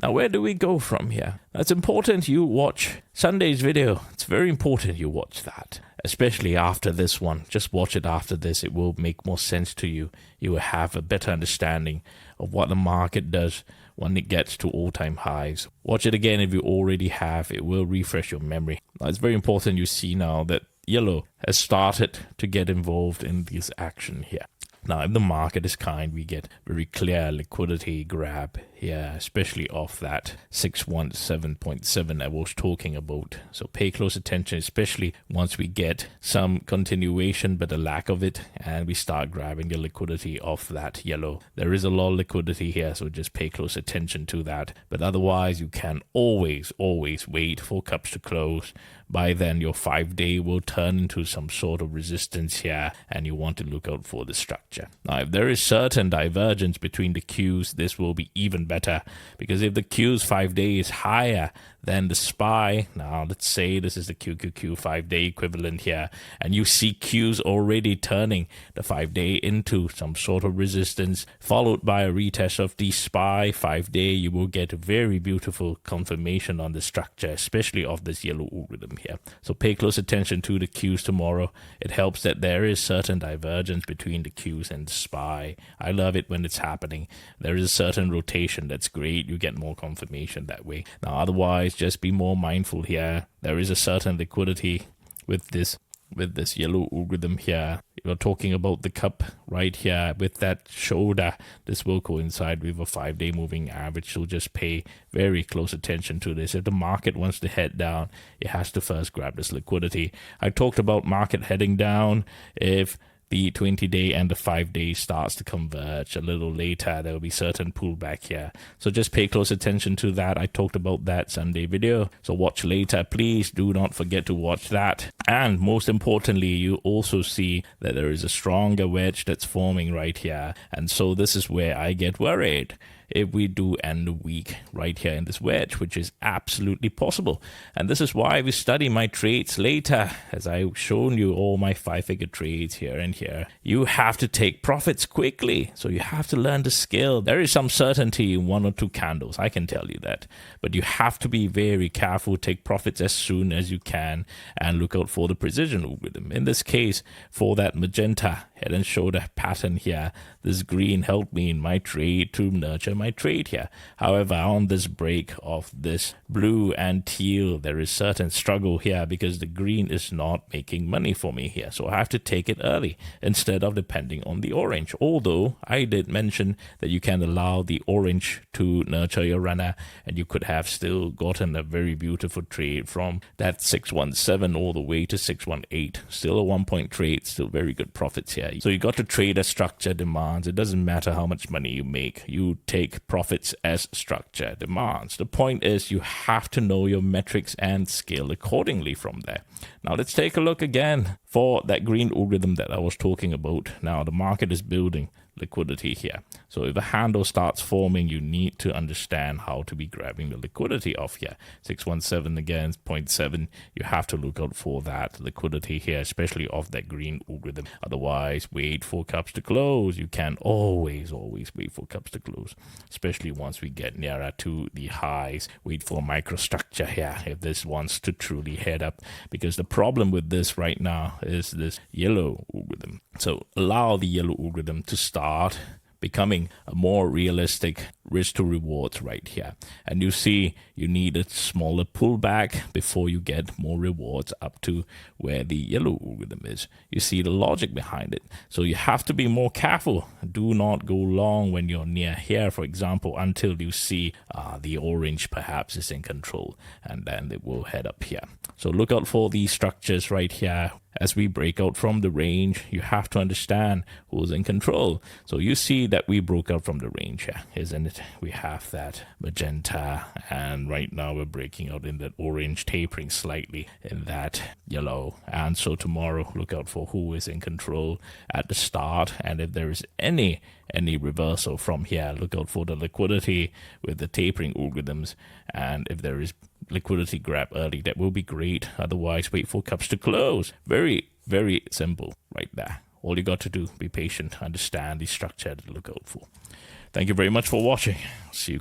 Now, where do we go from here? It's important you watch Sunday's video. It's very important you watch that, especially after this one. Just watch it after this. It will make more sense to you. You will have a better understanding of what the market does when it gets to all-time highs. Watch it again if you already have. It will refresh your memory. Now, it's very important you see now that yellow has started to get involved in this action here. Now, if the market is kind, we get very clear liquidity grab here, especially off that 617.7 I was talking about. So pay close attention, especially once we get some continuation, but a lack of it, and we start grabbing the liquidity off that yellow. There is a lot of liquidity here, so just pay close attention to that. But otherwise, you can always wait for cups to close. By then, your 5-day will turn into some sort of resistance here, and you want to look out for the structure. Now, if there is certain divergence between the Qs, this will be even better, because if the Q's 5-day is higher than the SPY, now let's say this is the QQQ 5-day equivalent here, and you see Q's already turning the 5-day into some sort of resistance, followed by a retest of the SPY 5-day, you will get a very beautiful confirmation on the structure, especially of this yellow algorithm here. So pay close attention to the Qs tomorrow. It helps that there is certain divergence between the Qs and the SPY. I love it when it's happening. There is a certain rotation. That's great. You get more confirmation that way. Now, otherwise, just be more mindful here. There is a certain liquidity with this yellow algorithm here. You're talking about the cup right here with that shoulder. This will coincide with a 5-day moving average, so just pay very close attention to this. If the market wants to head down, it has to first grab this liquidity. I talked about market heading down if the 20-day and the 5-day starts to converge a little later. There will be certain pullback here, so just pay close attention to that. I talked about that Sunday video, so watch later. Please do not forget to watch that. And most importantly, you also see that there is a stronger wedge that's forming right here, and so this is where I get worried if we do end the week right here in this wedge, which is absolutely possible. And this is why we study my trades later, as I've shown you all my 5-figure trades here and here. You have to take profits quickly, so you have to learn the skill. There is some certainty in 1 or 2 candles, I can tell you that, but you have to be very careful. Take profits as soon as you can and look out for the precision algorithm. In this case, for that magenta head and shoulder pattern here, this green helped me in my trade to nurture my trade here. However, on this break of this blue and teal, there is certain struggle here because the green is not making money for me here, so I have to take it early instead of depending on the orange. Although I did mention that you can allow the orange to nurture your runner, and you could have still gotten a very beautiful trade from that 617 all the way to 618. Still a 1-point trade, still very good profits here. So you got to trade as structure demands. It doesn't matter how much money you make, you take profits as structure demands. The point is you have to know your metrics and scale accordingly from there. Now let's take a look again for that green algorithm that I was talking about. Now the market is building liquidity here, so if a handle starts forming, you need to understand how to be grabbing the liquidity off here. 617 again, 0.7, you have to look out for that liquidity here, especially off that green algorithm. Otherwise, wait for cups to close. You can always wait for cups to close, especially once we get nearer to the highs. Wait for microstructure here if this wants to truly head up, because the problem with this right now is this yellow algorithm. So allow the yellow algorithm to start becoming a more realistic risk to rewards right here, and you see you need a smaller pullback before you get more rewards up to where the yellow algorithm is. You see the logic behind it, so you have to be more careful. Do not go long when you're near here, for example, until you see the orange perhaps is in control, and then it will head up here. So look out for these structures right here. As we break out from the range, you have to understand who's in control. So you see that we broke out from the range here, isn't it? We have that magenta, and right now we're breaking out in that orange, tapering slightly in that yellow. And so tomorrow, look out for who is in control at the start, and if there is any reversal from here, look out for the liquidity with the tapering algorithms, and if there is liquidity grab early, that will be great. Otherwise, wait for cups to close. Very, very simple right there. All you got to do, be patient, understand the structure to look out for. Thank you very much for watching. See you.